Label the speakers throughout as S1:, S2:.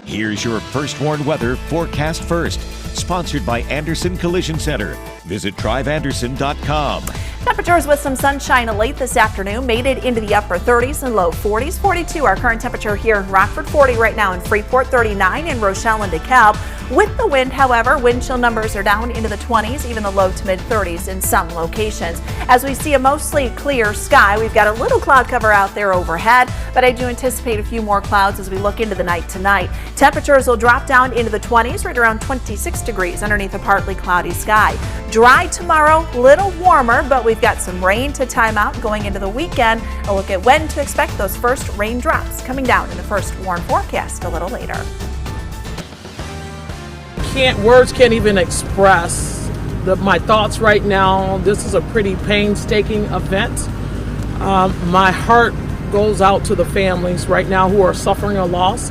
S1: Here's your First Warn Weather forecast first, sponsored by Anderson Collision Center. Visit driveanderson.com.
S2: Temperatures with some sunshine late this afternoon made it into the upper 30s and low 40s. 42 our current temperature here in Rockford, 40 right now in Freeport, 39 in Rochelle and DeKalb. With the wind, however, wind chill numbers are down into the 20s, even the low to mid 30s in some locations. As we see a mostly clear sky, we've got a little cloud cover out there overhead, but I do anticipate a few more clouds as we look into the night tonight. Temperatures will drop down into the 20s, right around 26 degrees underneath a partly cloudy sky. Dry tomorrow, little warmer, but we've got some rain to time out going into the weekend. A look at when to expect those first raindrops coming down in the first warn forecast a little later.
S3: Words can't even express my thoughts right now. This is a pretty painstaking event. My heart goes out to the families right now who are suffering a loss.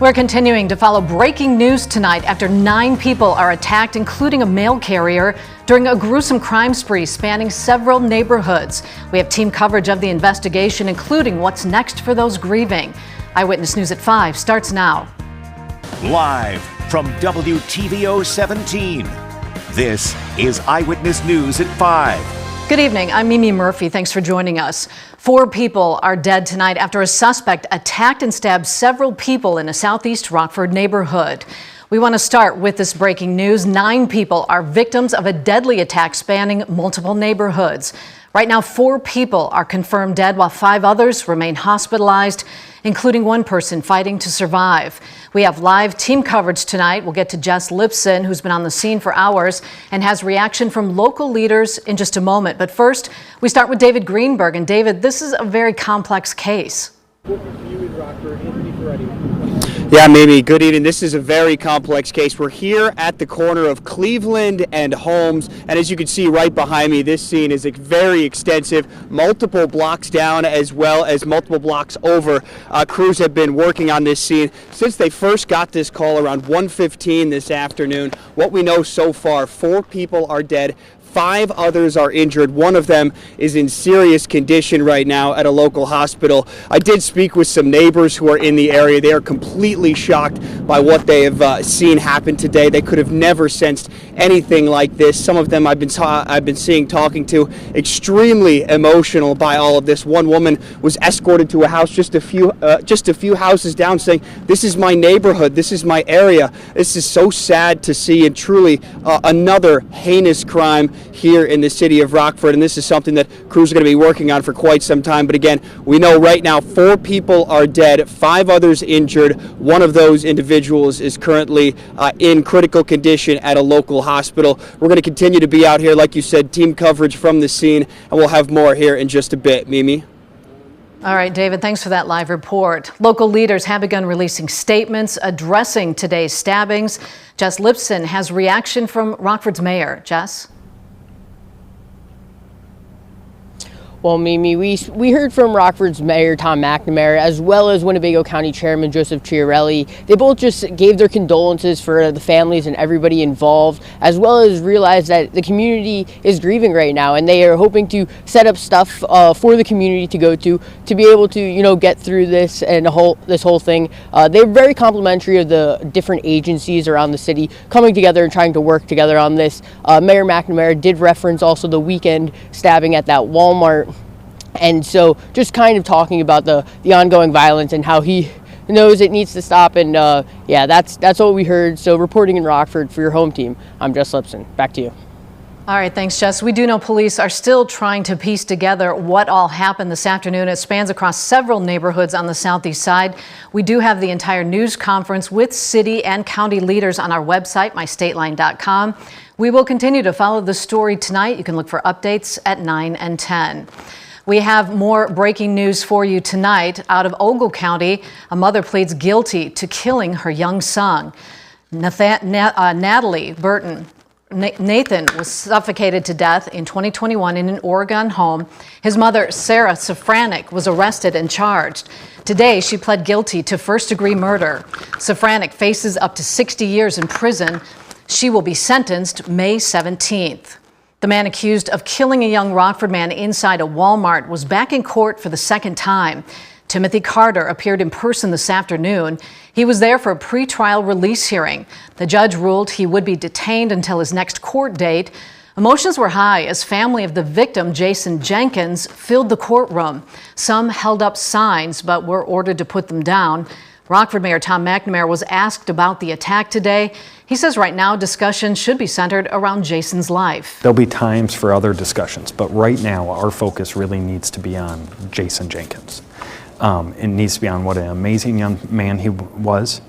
S4: We're continuing to follow breaking news tonight after 9 people are attacked, including a mail carrier, during a gruesome crime spree spanning several neighborhoods. We have team coverage of the investigation, including what's next for those grieving. Eyewitness News at 5 starts now.
S1: Live from WTVO 17, this is Eyewitness News at 5.
S4: Good evening. I'm Mimi Murphy. Thanks for joining us. 4 people are dead tonight after a suspect attacked and stabbed several people in a southeast Rockford neighborhood. We want to start with this breaking news. 9 people are victims of a deadly attack spanning multiple neighborhoods. Right now, 4 people are confirmed dead, while 5 others remain hospitalized, including one person fighting to survive. We have live team coverage tonight. We'll get to Jess Lipson, who's been on the scene for hours and has reaction from local leaders in just a moment. But first, we start with David Greenberg. And David, this is a very complex case.
S5: Yeah, Mimi, good evening. This is a very complex case. We're here at the corner of Cleveland and Holmes, and as you can see right behind me, this scene is very extensive, multiple blocks down as well as multiple blocks over. Crews have been working on this scene since they first got this call around 1:15 this afternoon. What we know so far, 4 people are dead. 5 others are injured. One of them is in serious condition right now at a local hospital. I did speak with some neighbors who are in the area. They are completely shocked by what they have seen happen today. They could have never sensed anything like this. Some of them I've been seeing talking to extremely emotional by all of this. One woman was escorted to a house just a few houses down, saying, "This is my neighborhood. This is my area." This is so sad to see, and truly another heinous crime here in the city of Rockford, and this is something that crews are going to be working on for quite some time. But again, we know right now 4 people are dead, 5 others injured. One of those individuals is currently in critical condition at a local hospital. We're going to continue to be out here, like you said, team coverage from the scene, and we'll have more here in just a bit. Mimi?
S4: All right, David, thanks for that live report. Local leaders have begun releasing statements addressing today's stabbings. Jess Lipson has reaction from Rockford's mayor. Jess?
S6: Well, Mimi, we heard from Rockford's Mayor Tom McNamara as well as Winnebago County Chairman Joseph Chiarelli. They both just gave their condolences for the families and everybody involved, as well as realized that the community is grieving right now, and they are hoping to set up stuff for the community to go to be able to, get through this and this whole thing. They're very complimentary of the different agencies around the city coming together and trying to work together on this. Mayor McNamara did reference also the weekend stabbing at that Walmart. And so just kind of talking about the ongoing violence and how he knows it needs to stop. And yeah, that's what we heard. So reporting in Rockford for your home team, I'm Jess Lipson. Back to you.
S4: All right, thanks, Jess. We do know police are still trying to piece together what all happened this afternoon. It spans across several neighborhoods on the southeast side. We do have the entire news conference with city and county leaders on our website, mystateline.com. We will continue to follow the story tonight. You can look for updates at 9 and 10. We have more breaking news for you tonight. Out of Ogle County, a mother pleads guilty to killing her young son. Natalie Burton Nathan was suffocated to death in 2021 in an Oregon home. His mother, Sarah Safrank, was arrested and charged. Today, she pled guilty to first-degree murder. Safrank faces up to 60 years in prison. She will be sentenced May 17th. The man accused of killing a young Rockford man inside a Walmart was back in court for the second time. Timothy Carter appeared in person this afternoon. He was there for a pretrial release hearing. The judge ruled he would be detained until his next court date. Emotions were high as family of the victim, Jason Jenkins, filled the courtroom. Some held up signs but were ordered to put them down. Rockford Mayor Tom McNamara was asked about the attack today. He says right now discussion should be centered around Jason's life.
S7: There'll be times for other discussions, but right now our focus really needs to be on Jason Jenkins. It needs to be on what an amazing young man he was.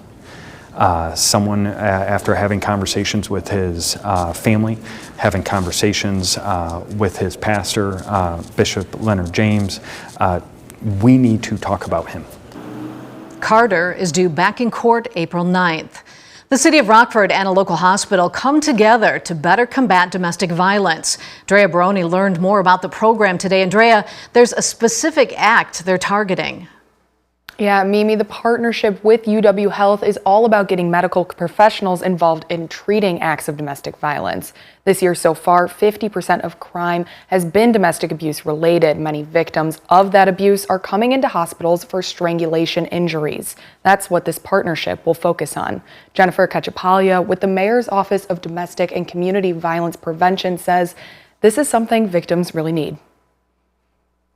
S7: Someone, after having conversations with his family, having conversations with his pastor, Bishop Leonard James, we need to talk about him.
S4: Carter is due back in court April 9th. The city of Rockford and a local hospital come together to better combat domestic violence. Drea Baroni learned more about the program today. And Drea, there's a specific act they're targeting.
S8: Yeah, Mimi, the partnership with UW Health is all about getting medical professionals involved in treating acts of domestic violence. This year so far, 50% of crime has been domestic abuse related. Many victims of that abuse are coming into hospitals for strangulation injuries. That's what this partnership will focus on. Jennifer Cachapalia with the Mayor's Office of Domestic and Community Violence Prevention says this is something victims really need.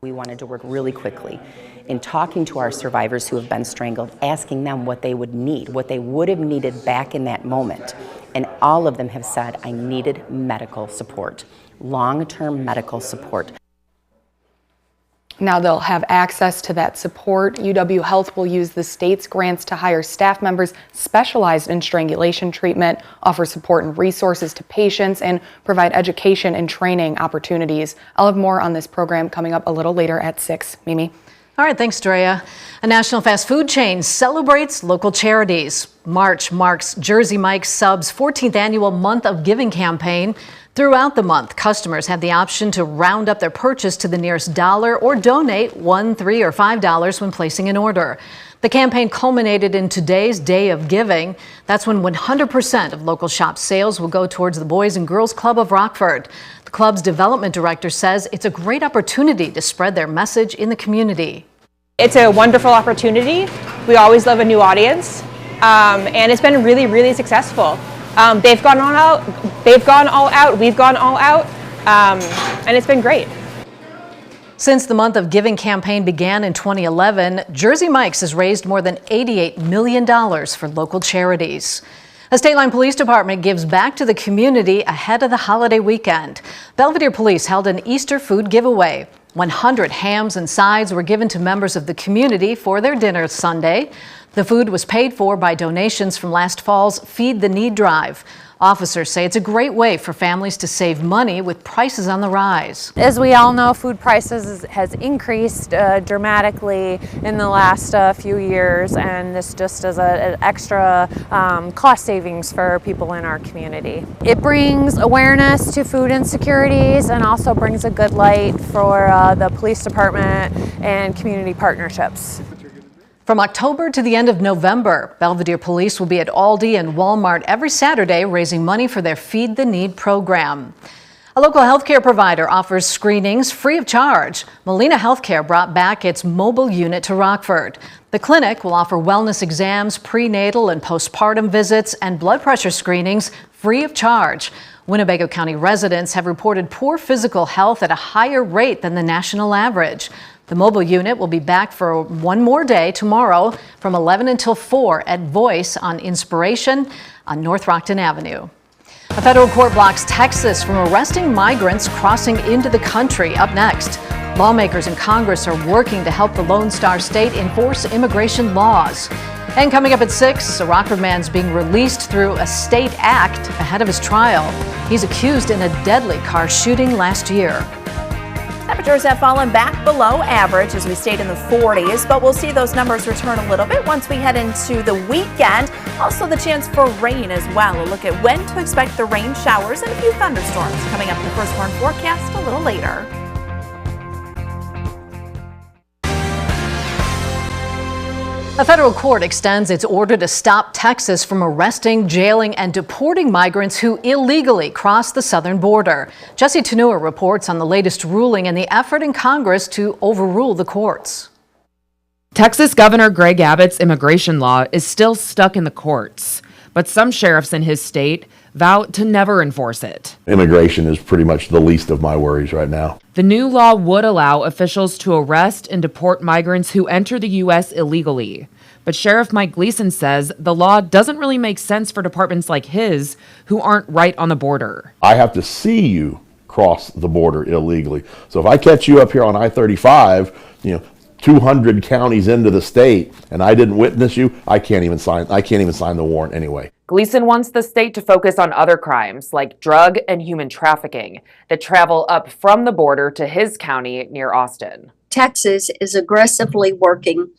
S9: We wanted to work really quickly in talking to our survivors who have been strangled, asking them what they would need, what they would have needed back in that moment. And all of them have said, I needed medical support, long-term medical support.
S8: Now they'll have access to that support. UW Health will use the state's grants to hire staff members specialized in strangulation treatment, offer support and resources to patients, and provide education and training opportunities. I'll have more on this program coming up a little later at 6. Mimi?
S4: All right, thanks, Drea. A national fast food chain celebrates local charities. March marks Jersey Mike's Sub's 14th annual Month of Giving campaign. Throughout the month, customers have the option to round up their purchase to the nearest dollar or donate $1, $3, or $5 when placing an order. The campaign culminated in today's Day of Giving. That's when 100% of local shop sales will go towards the Boys and Girls Club of Rockford. The club's development director says it's a great opportunity to spread their message in the community.
S10: It's a wonderful opportunity. We always love a new audience, and it's been really, really successful. They've gone all out, we've gone all out, and it's been great.
S4: Since the Month of Giving campaign began in 2011, Jersey Mike's has raised more than $88 million for local charities. A State Line Police Department gives back to the community ahead of the holiday weekend. Belvidere Police held an Easter food giveaway. 100 hams and sides were given to members of the community for their dinner Sunday. The food was paid for by donations from last fall's Feed the Need drive. Officers say it's a great way for families to save money with prices on the rise.
S11: As we all know, food prices has increased dramatically in the last few years, and this just is an extra cost savings for people in our community. It brings awareness to food insecurities and also brings a good light for the police department and community partnerships.
S4: From October to the end of November, Belvidere Police will be at Aldi and Walmart every Saturday raising money for their Feed the Need program. A local healthcare provider offers screenings free of charge. Molina Healthcare brought back its mobile unit to Rockford. The clinic will offer wellness exams, prenatal and postpartum visits, and blood pressure screenings free of charge. Winnebago County residents have reported poor physical health at a higher rate than the national average. The mobile unit will be back for one more day tomorrow from 11 until 4 at Voice on Inspiration on North Rockton Avenue. A federal court blocks Texas from arresting migrants crossing into the country. Up next, lawmakers in Congress are working to help the Lone Star State enforce immigration laws. And coming up at 6, a Rockford man's being released through a state act ahead of his trial. He's accused in a deadly car shooting last year.
S2: Temperatures have fallen back below average as we stayed in the 40s, but we'll see those numbers return a little bit once we head into the weekend. Also the chance for rain as well. We'll look at when to expect the rain showers and a few thunderstorms coming up in the First Warn forecast a little later.
S4: A federal court extends its order to stop Texas from arresting, jailing, and deporting migrants who illegally cross the southern border. Jesse Tenua reports on the latest ruling and the effort in Congress to overrule the courts.
S12: Texas Governor Greg Abbott's immigration law is still stuck in the courts, but some sheriffs in his state vow to never enforce it.
S13: Immigration is pretty much the least of my worries right now.
S12: The new law would allow officials to arrest and deport migrants who enter the U.S. illegally. But Sheriff Mike Gleason says the law doesn't really make sense for departments like his who aren't right on the border.
S13: I have to see you cross the border illegally. So if I catch you up here on I-35, 200 counties into the state, and I didn't witness you, I can't even sign the warrant anyway.
S14: Gleason wants the state to focus on other crimes like drug and human trafficking that travel up from the border to his county near Austin.
S15: Texas is aggressively working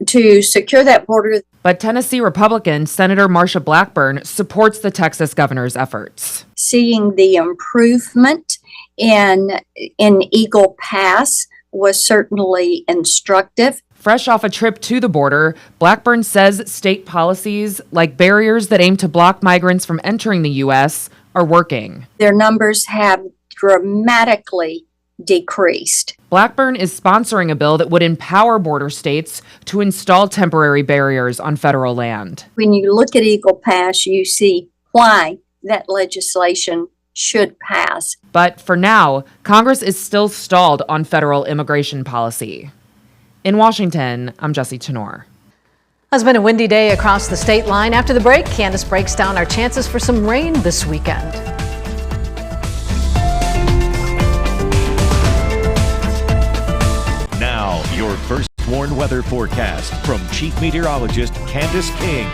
S15: to secure that border.
S12: But Tennessee Republican Senator Marsha Blackburn supports the Texas governor's efforts.
S15: Seeing the improvement in Eagle Pass was certainly instructive.
S12: Fresh off a trip to the border, Blackburn says state policies like barriers that aim to block migrants from entering the U.S. are working.
S15: Their numbers have dramatically decreased.
S12: Blackburn is sponsoring a bill that would empower border states to install temporary barriers on federal land.
S15: When you look at Eagle Pass, you see why that legislation should pass.
S12: But for now, Congress is still stalled on federal immigration policy. In Washington, I'm Jesse Tenor.
S4: It's been a windy day across the state line. After the break, Candace breaks down our chances for some rain this weekend.
S1: Now, your first warned weather forecast from Chief Meteorologist Candace King.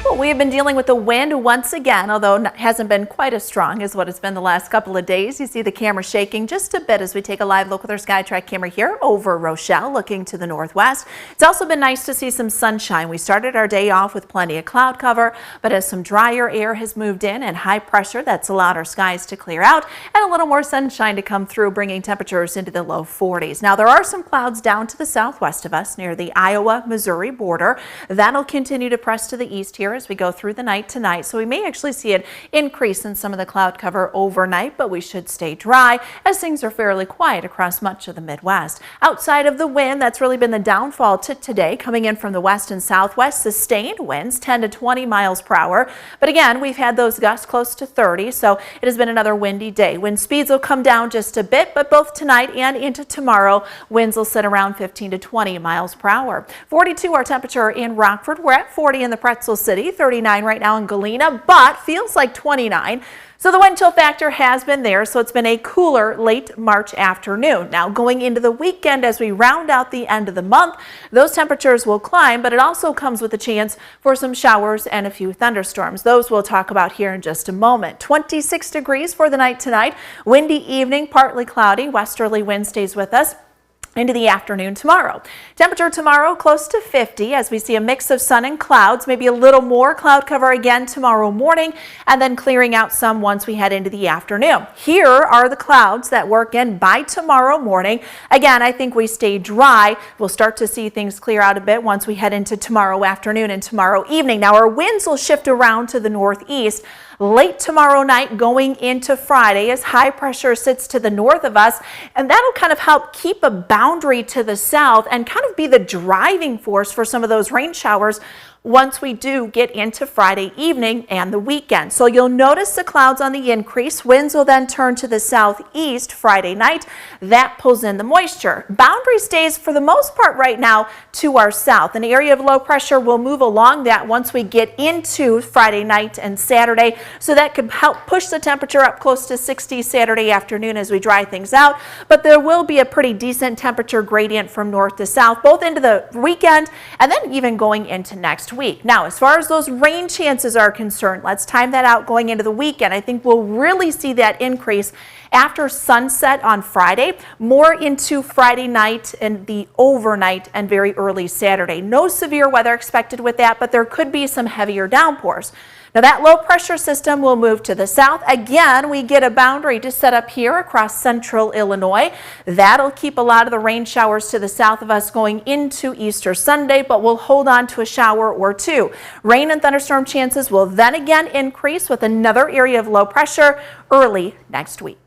S2: Well, we have been dealing with the wind once again, although it hasn't been quite as strong as what it's been the last couple of days. You see the camera shaking just a bit as we take a live look with our SkyTrack camera here over Rochelle, looking to the northwest. It's also been nice to see some sunshine. We started our day off with plenty of cloud cover, but as some drier air has moved in and high pressure, that's allowed our skies to clear out and a little more sunshine to come through, bringing temperatures into the low 40s. Now, there are some clouds down to the southwest of us near the Iowa-Missouri border. That'll continue to press to the east here as we go through the night tonight. So we may actually see an increase in some of the cloud cover overnight, but we should stay dry as things are fairly quiet across much of the Midwest. Outside of the wind, that's really been the downfall to today, coming in from the west and southwest. Sustained winds 10 to 20 miles per hour. But again, we've had those gusts close to 30, so it has been another windy day. Wind speeds will come down just a bit, but both tonight and into tomorrow, winds will sit around 15 to 20 miles per hour. 42 our temperature in Rockford. We're at 40 in the Pretzel City, 39 right now in Galena, but feels like 29. So the wind chill factor has been there, so it's been a cooler late March afternoon. Now going into the weekend as we round out the end of the month, those temperatures will climb, but it also comes with a chance for some showers and a few thunderstorms. Those we'll talk about here in just a moment. 26 degrees for the night tonight. Windy evening, partly cloudy. Westerly wind stays with us into the afternoon tomorrow. Temperature tomorrow close to 50 as we see a mix of sun and clouds, maybe a little more cloud cover again tomorrow morning, and then clearing out some once we head into the afternoon. Here are the clouds that work in by tomorrow morning. Again, I think we stay dry. We'll start to see things clear out a bit once we head into tomorrow afternoon and tomorrow evening. Now our winds will shift around to the northeast late tomorrow night going into Friday as high pressure sits to the north of us, and that'll kind of help keep a boundary to the south and kind of be the driving force for some of those rain showers once we do get into Friday evening and the weekend. So you'll notice the clouds on the increase. Winds will then turn to the southeast Friday night. That pulls in the moisture. Boundary stays for the most part right now to our south. An area of low pressure will move along that once we get into Friday night and Saturday. So that could help push the temperature up close to 60 Saturday afternoon as we dry things out. But there will be a pretty decent temperature gradient from north to south, both into the weekend and then even going into next week. Now, as far as those rain chances are concerned, let's time that out going into the weekend. I think we'll really see that increase after sunset on Friday, more into Friday night and the overnight and very early Saturday. No severe weather expected with that, but there could be some heavier downpours. Now that low pressure system will move to the south. Again, we get a boundary to set up here across central Illinois. That'll keep a lot of the rain showers to the south of us going into Easter Sunday, but we'll hold on to a shower or two. Rain and thunderstorm chances will then again increase with another area of low pressure early next week.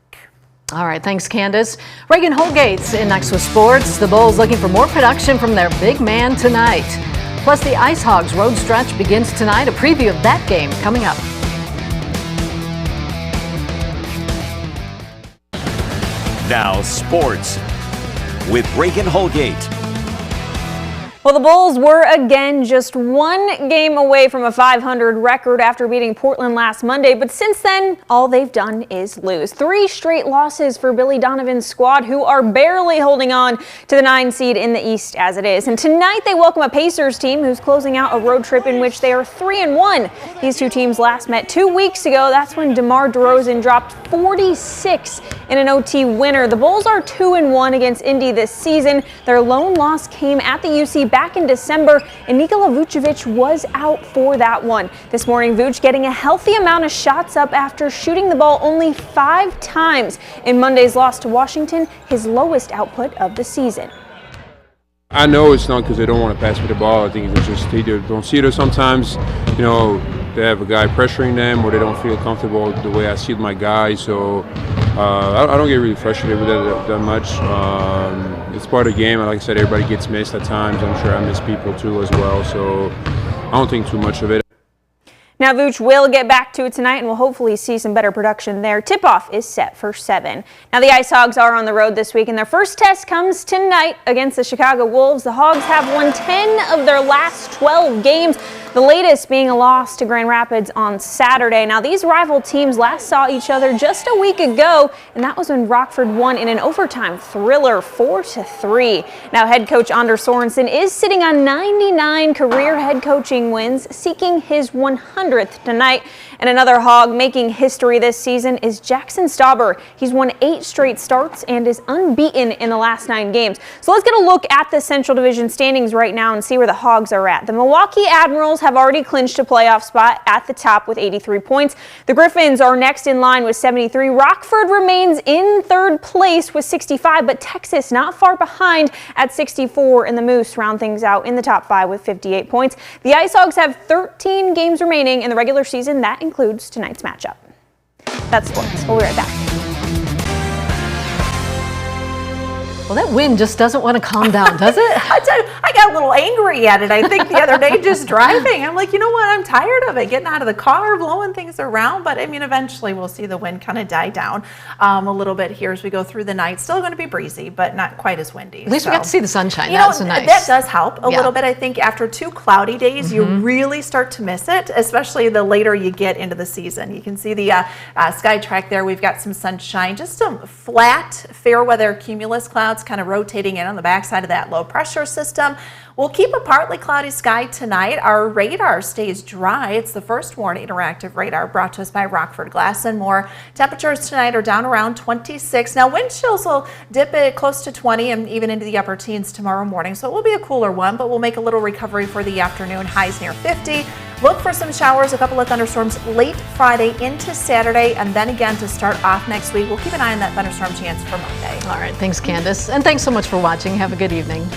S4: All right, thanks, Candace. Reagan Holgate's in next with sports. The Bulls looking for more production from their big man tonight. Plus, the Ice Hogs road stretch begins tonight. A preview of that game coming up.
S1: Now, sports with Reagan Holgate.
S10: Well, the Bulls were again just one game away from a 500 record after beating Portland last Monday, but since then, all they've done is lose. 3 straight losses for Billy Donovan's squad, who are barely holding on to the 9 seed in the East as it is. And tonight they welcome a Pacers team who's closing out a road trip in which they are 3-1. These two teams last met 2 weeks ago. That's when DeMar DeRozan dropped 46 in an OT winner. The Bulls are 2-1 against Indy this season. Their lone loss came at the UC back in December, and Nikola Vucevic was out for that one. This morning, Vuce getting a healthy amount of shots up after shooting the ball only 5 times in Monday's loss to Washington, his lowest output of the season.
S16: I know it's not because they don't want to pass me the ball. I think it's just they don't see it, or sometimes, they have a guy pressuring them, or they don't feel comfortable the way I see my guy. So I don't get really frustrated with that much. It's part of the game. Like I said, everybody gets missed at times. I'm sure I miss people too as well. So I don't think too much of it.
S10: Now, Vuce will get back to it tonight, and we'll hopefully see some better production there. Tip-off is set for 7. Now, the Ice Hogs are on the road this week, and their first test comes tonight against the Chicago Wolves. The Hogs have won 10 of their last 12 games, the latest being a loss to Grand Rapids on Saturday. Now, these rival teams last saw each other just a week ago, and that was when Rockford won in an overtime thriller 4-3. Now, head coach Anders Sorensen is sitting on 99 career head coaching wins, seeking his 100th tonight. And another Hog making history this season is Jackson Stauber. He's won 8 straight starts and is unbeaten in the last 9 games. So let's get a look at the Central Division standings right now and see where the Hogs are at. The Milwaukee Admirals have already clinched a playoff spot at the top with 83 points. The Griffins are next in line with 73. Rockford remains in 3rd place with 65, but Texas not far behind at 64, and the Moose round things out in the top 5 with 58 points. The Ice Hogs have 13 games remaining in the regular season. That includes tonight's matchup. That's sports. We'll be right back.
S4: Well, that wind just doesn't want to calm down, does it?
S2: I tell you, I got a little angry at it, I think, the other day just driving. I'm like, you know what? I'm tired of it, getting out of the car, blowing things around. But, I mean, eventually we'll see the wind kind of die down a little bit here as we go through the night. Still going to be breezy, but not quite as windy.
S4: At least we got to see the sunshine.
S2: That's
S4: nice.
S2: That does help a little bit. I think after 2 cloudy days, you really start to miss it, especially the later you get into the season. You can see the sky track there. We've got some sunshine, just some flat, fair weather cumulus clouds kind of rotating in on the backside of that low pressure system. We'll keep a partly cloudy sky tonight. Our radar stays dry. It's the First Warn Interactive Radar brought to us by Rockford Glass and More. Temperatures tonight are down around 26. Now, wind chills will dip it close to 20 and even into the upper teens tomorrow morning. So it will be a cooler one, but we'll make a little recovery for the afternoon. Highs near 50. Look for some showers, a couple of thunderstorms late Friday into Saturday, and then again to start off next week. We'll keep an eye on that thunderstorm chance for Monday.
S4: All right. Thanks, Candace. And thanks so much for watching. Have a good evening.